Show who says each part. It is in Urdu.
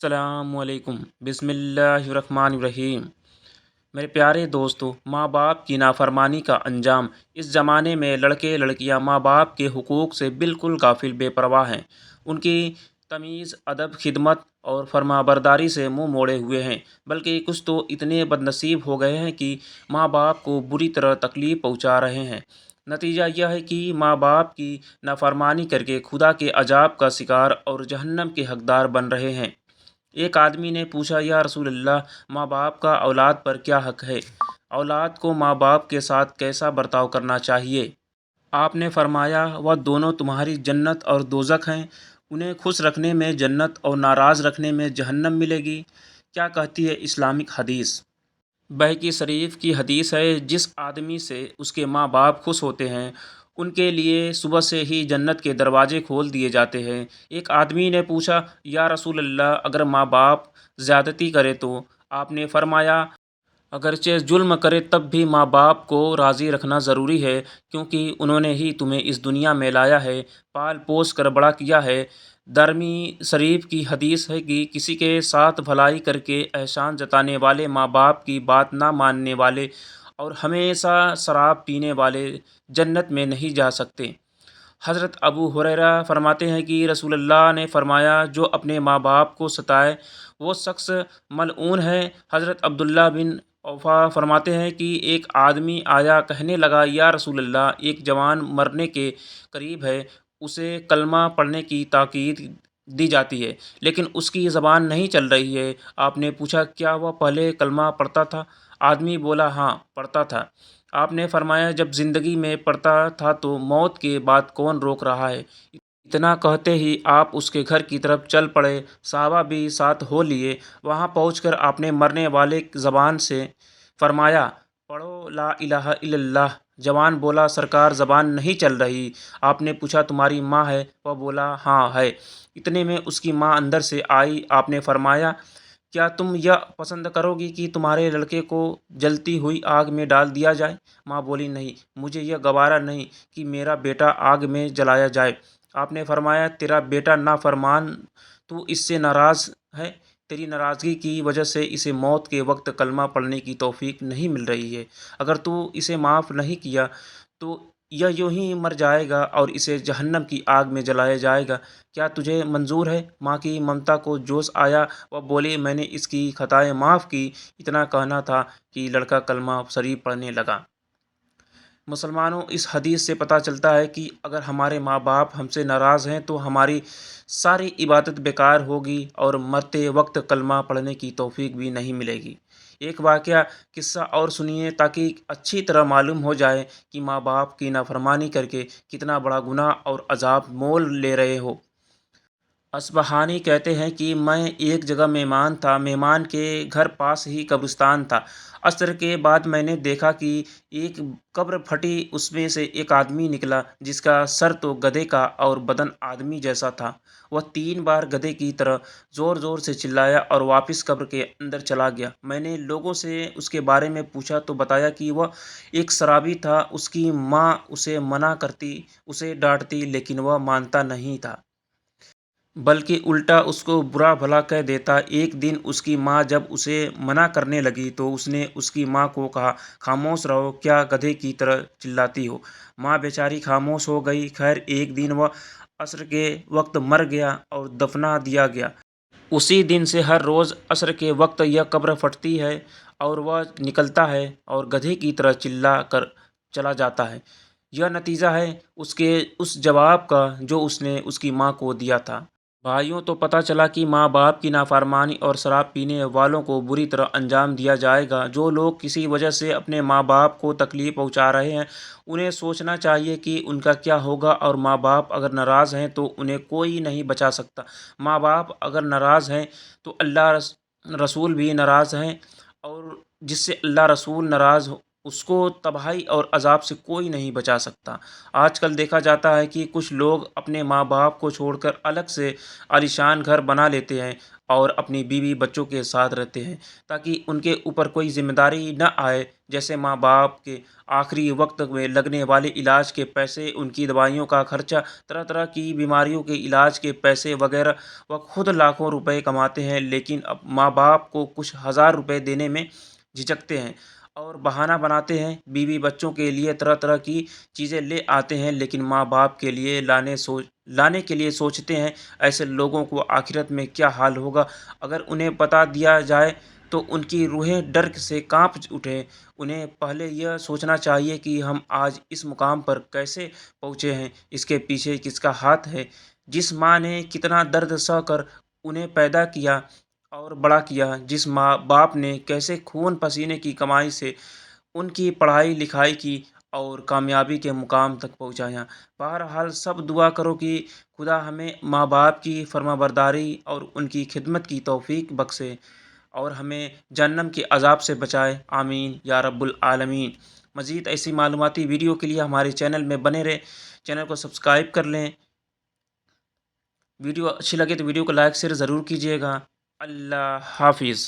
Speaker 1: السلام علیکم۔ بسم اللہ الرحمن الرحیم۔ میرے پیارے دوستو، ماں باپ کی نافرمانی کا انجام۔ اس زمانے میں لڑکے لڑکیاں ماں باپ کے حقوق سے بالکل غافل بے پرواہ ہیں۔ ان کی تمیز، ادب، خدمت اور فرمانبرداری سے منہ موڑے ہوئے ہیں، بلکہ کچھ تو اتنے بد نصیب ہو گئے ہیں کہ ماں باپ کو بری طرح تکلیف پہنچا رہے ہیں۔ نتیجہ یہ ہے کہ ماں باپ کی نافرمانی کر کے خدا کے عذاب کا شکار اور جہنم کے حقدار بن رہے ہیں۔ ایک آدمی نے پوچھا، یا رسول اللہ، ماں باپ کا اولاد پر کیا حق ہے؟ اولاد کو ماں باپ کے ساتھ کیسا برتاؤ کرنا چاہیے؟ آپ نے فرمایا، وہ دونوں تمہاری جنت اور دوزخ ہیں، انہیں خوش رکھنے میں جنت اور ناراض رکھنے میں جہنم ملے گی۔ کیا کہتی ہے اسلامک حدیث؟ بہقی شریف کی حدیث ہے، جس آدمی سے اس کے ماں باپ خوش ہوتے ہیں ان کے لیے صبح سے ہی جنت کے دروازے کھول دیے جاتے ہیں۔ ایک آدمی نے پوچھا، یا رسول اللہ، اگر ماں باپ زیادتی کرے تو؟ آپ نے فرمایا، اگرچہ ظلم کرے تب بھی ماں باپ کو راضی رکھنا ضروری ہے، کیونکہ انہوں نے ہی تمہیں اس دنیا میں لایا ہے، پال پوس کر بڑا کیا ہے۔ دارمی شریف کی حدیث ہے کہ کسی کے ساتھ بھلائی کر کے احسان جتانے والے، ماں باپ کی بات نہ ماننے والے اور ہمیشہ شراب پینے والے جنت میں نہیں جا سکتے۔ حضرت ابو ہریرہ فرماتے ہیں کہ رسول اللہ نے فرمایا، جو اپنے ماں باپ کو ستائے وہ شخص ملعون ہے۔ حضرت عبداللہ بن اوفا فرماتے ہیں کہ ایک آدمی آیا، کہنے لگا، یا رسول اللہ، ایک جوان مرنے کے قریب ہے، اسے کلمہ پڑھنے کی تاکید دی جاتی ہے، لیکن اس کی زبان نہیں چل رہی ہے۔ آپ نے پوچھا، کیا وہ پہلے کلمہ پڑھتا تھا؟ آدمی بولا، ہاں پڑھتا تھا۔ آپ نے فرمایا، جب زندگی میں پڑھتا تھا تو موت کے بعد کون روک رہا ہے؟ اتنا کہتے ہی آپ اس کے گھر کی طرف چل پڑے، صحابہ بھی ساتھ ہو لیے۔ وہاں پہنچ کر آپ نے مرنے والے کی زبان سے فرمایا، پڑھو لا الہ الا اللہ۔ جوان بولا، سرکار زبان نہیں چل رہی۔ آپ نے پوچھا، تمہاری ماں ہے؟ وہ بولا، ہاں ہے۔ اتنے میں اس کی ماں اندر سے آئی۔ آپ نے فرمایا، کیا تم یہ پسند کرو گی کہ تمہارے لڑکے کو جلتی ہوئی آگ میں ڈال دیا جائے؟ ماں بولی، نہیں، مجھے یہ گوارا نہیں کہ میرا بیٹا آگ میں جلایا جائے۔ آپ نے فرمایا، تیرا بیٹا نافرمان، تو اس سے ناراض ہے، تیری ناراضگی کی وجہ سے اسے موت کے وقت کلمہ پڑھنے کی توفیق نہیں مل رہی ہے۔ اگر تو اسے معاف نہیں کیا تو یہ یوں ہی مر جائے گا اور اسے جہنم کی آگ میں جلایا جائے گا۔ کیا تجھے منظور ہے؟ ماں کی ممتا کو جوش آیا، وہ بولی، میں نے اس کی خطائیں معاف کی۔ اتنا کہنا تھا کہ لڑکا کلمہ شریف پڑھنے لگا۔ مسلمانوں، اس حدیث سے پتہ چلتا ہے کہ اگر ہمارے ماں باپ ہم سے ناراض ہیں تو ہماری ساری عبادت بیکار ہوگی اور مرتے وقت کلمہ پڑھنے کی توفیق بھی نہیں ملے گی۔ ایک واقعہ قصہ اور سنیے تاکہ اچھی طرح معلوم ہو جائے کہ ماں باپ کی نافرمانی کر کے کتنا بڑا گناہ اور عذاب مول لے رہے ہو۔ اصبہانی کہتے ہیں کہ میں ایک جگہ مہمان تھا، مہمان کے گھر پاس ہی قبرستان تھا۔ عصر کے بعد میں نے دیکھا کہ ایک قبر پھٹی، اس میں سے ایک آدمی نکلا جس کا سر تو گدھے کا اور بدن آدمی جیسا تھا۔ وہ 3 بار گدھے کی طرح زور زور سے چلایا اور واپس قبر کے اندر چلا گیا۔ میں نے لوگوں سے اس کے بارے میں پوچھا تو بتایا کہ وہ ایک شرابی تھا، اس کی ماں اسے منع کرتی، اسے ڈانٹتی، لیکن وہ مانتا نہیں تھا، بلکہ الٹا اس کو برا بھلا کہہ دیتا۔ ایک دن اس کی ماں جب اسے منع کرنے لگی تو اس نے اس کی ماں کو کہا، خاموش رہو، کیا گدھے کی طرح چلاتی ہو؟ ماں بیچاری خاموش ہو گئی۔ خیر، ایک دن وہ عصر کے وقت مر گیا اور دفنا دیا گیا۔ اسی دن سے ہر روز عصر کے وقت یہ قبر پھٹتی ہے اور وہ نکلتا ہے اور گدھے کی طرح چلا کر چلا جاتا ہے۔ یہ نتیجہ ہے اس جواب کا جو اس نے اس کی ماں کو دیا تھا۔ بھائیوں، تو پتہ چلا کہ ماں باپ کی نافرمانی اور شراب پینے والوں کو بری طرح انجام دیا جائے گا۔ جو لوگ کسی وجہ سے اپنے ماں باپ کو تکلیف پہنچا رہے ہیں، انہیں سوچنا چاہیے کہ ان کا کیا ہوگا، اور ماں باپ اگر ناراض ہیں تو انہیں کوئی نہیں بچا سکتا۔ ماں باپ اگر ناراض ہیں تو اللہ رسول بھی ناراض ہیں، اور جس سے اللہ رسول ناراض ہو اس کو تباہی اور عذاب سے کوئی نہیں بچا سکتا۔ آج کل دیکھا جاتا ہے کہ کچھ لوگ اپنے ماں باپ کو چھوڑ کر الگ سے عالیشان گھر بنا لیتے ہیں، اور اپنی بیوی بچوں کے ساتھ رہتے ہیں تاکہ ان کے اوپر کوئی ذمہ داری نہ آئے، جیسے ماں باپ کے آخری وقت میں لگنے والے علاج کے پیسے، ان کی دوائیوں کا خرچہ، طرح طرح کی بیماریوں کے علاج کے پیسے وغیرہ۔ وہ خود لاکھوں روپے کماتے ہیں لیکن اب ماں باپ کو کچھ ہزار روپے دینے میں جھجکتے ہیں اور بہانہ بناتے ہیں۔ بیوی بچوں کے لیے طرح طرح کی چیزیں لے آتے ہیں لیکن ماں باپ کے لیے لانے کے لیے سوچتے ہیں۔ ایسے لوگوں کو آخرت میں کیا حال ہوگا اگر انہیں بتا دیا جائے تو ان کی روحیں ڈر سے کانپ اٹھیں۔ انہیں پہلے یہ سوچنا چاہیے کہ ہم آج اس مقام پر کیسے پہنچے ہیں، اس کے پیچھے کس کا ہاتھ ہے، جس ماں نے کتنا درد سہ کر انہیں پیدا کیا اور بڑا کیا، جس ماں باپ نے کیسے خون پسینے کی کمائی سے ان کی پڑھائی لکھائی کی اور کامیابی کے مقام تک پہنچایا۔ بہرحال سب دعا کرو کہ خدا ہمیں ماں باپ کی فرما برداری اور ان کی خدمت کی توفیق بخشے اور ہمیں جہنم کے عذاب سے بچائے، آمین یا رب العالمین۔ مزید ایسی معلوماتی ویڈیو کے لیے ہمارے چینل میں بنے رہیں، چینل کو سبسکرائب کر لیں۔ ویڈیو اچھی لگے تو ویڈیو کو لائک شیئر ضرور کیجیے گا۔ اللہ حافظ۔